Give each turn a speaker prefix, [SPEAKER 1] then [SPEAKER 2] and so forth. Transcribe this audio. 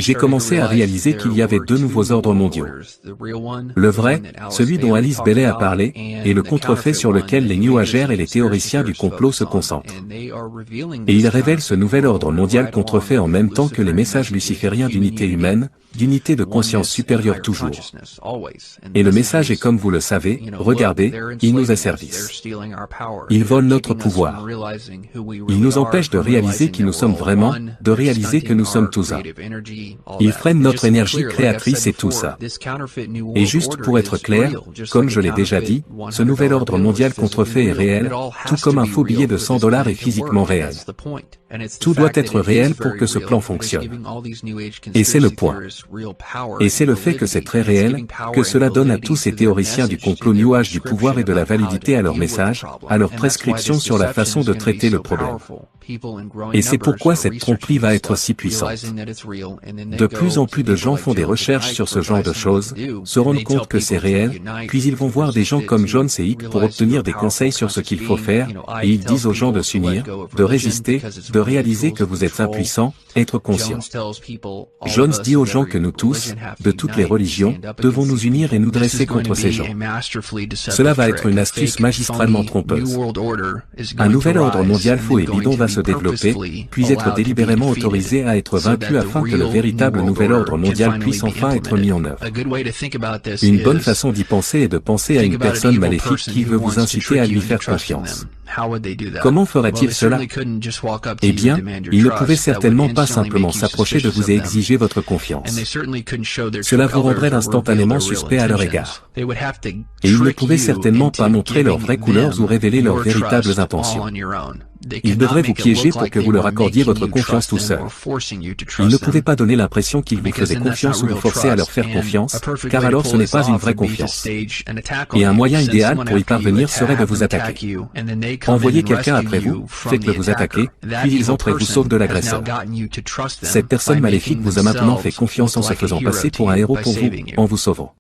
[SPEAKER 1] j'ai commencé à réaliser qu'il y avait deux nouveaux ordres mondiaux. Le vrai, celui dont Alice Bailey a parlé, et le contrefait sur lequel les New Agers et les théoriciens du complot se concentrent. Et il révèle ce nouvel ordre mondial contrefait en même temps que les messages lucifériens d'unité humaine, d'unité de conscience supérieure toujours. Et le message est comme vous le savez, regardez, ils nous asservissent. Ils volent notre pouvoir. Ils nous empêchent de réaliser qui nous sommes vraiment, de réaliser que nous sommes tous un. Ils freinent notre énergie créatrice et tout ça. Et juste pour être clair, comme je l'ai déjà dit, ce nouvel ordre mondial contrefait est réel, tout comme un faux billet de $100 est physiquement réel. Tout doit être réel pour que ce plan fonctionne. Et c'est le point. Et c'est le fait que c'est très réel, que cela donne à tous ces théoriciens du complot New Age du pouvoir et de la validité à leur message, à leur prescription sur la façon de traiter le problème. Et c'est pourquoi cette tromperie va être si puissante. De plus en plus de gens font des recherches sur ce genre de choses, se rendent compte que c'est réel, puis ils vont voir des gens comme Jones et Icke pour obtenir des conseils sur ce qu'il faut faire, et ils disent aux gens de s'unir, de résister, de réaliser que vous êtes impuissants, être conscient. Jones dit aux gens que nous tous, de toutes les religions, devons nous unir et nous dresser contre ces gens. Cela va être une astuce magistralement trompeuse. Un nouvel ordre mondial faux et bidon va se développer, puis être délibérément autorisé à être vaincu afin que le véritable nouvel ordre mondial puisse enfin être mis en œuvre. Une bonne façon d'y penser est de penser à une personne maléfique qui veut vous inciter à lui faire confiance. Comment ferait-il cela? Eh bien, il ne pouvait certainement pas simplement s'approcher de vous et exiger votre confiance. Cela vous rendrait instantanément suspect à leur égard. Et ils ne pouvaient certainement pas montrer leurs vraies couleurs ou révéler leurs véritables intentions. Ils devraient vous piéger pour que vous leur accordiez votre confiance tout seul. Ils ne pouvaient pas donner l'impression qu'ils vous faisaient confiance ou vous forcer à leur faire confiance, car alors ce n'est pas une vraie confiance. Et un moyen idéal pour y parvenir serait de vous attaquer. Envoyez quelqu'un après vous, faites-le vous attaquer, puis ils entrent et vous sauvent de l'agresseur. Cette personne maléfique vous a maintenant fait confiance en se faisant passer pour un héros pour vous, en vous sauvant.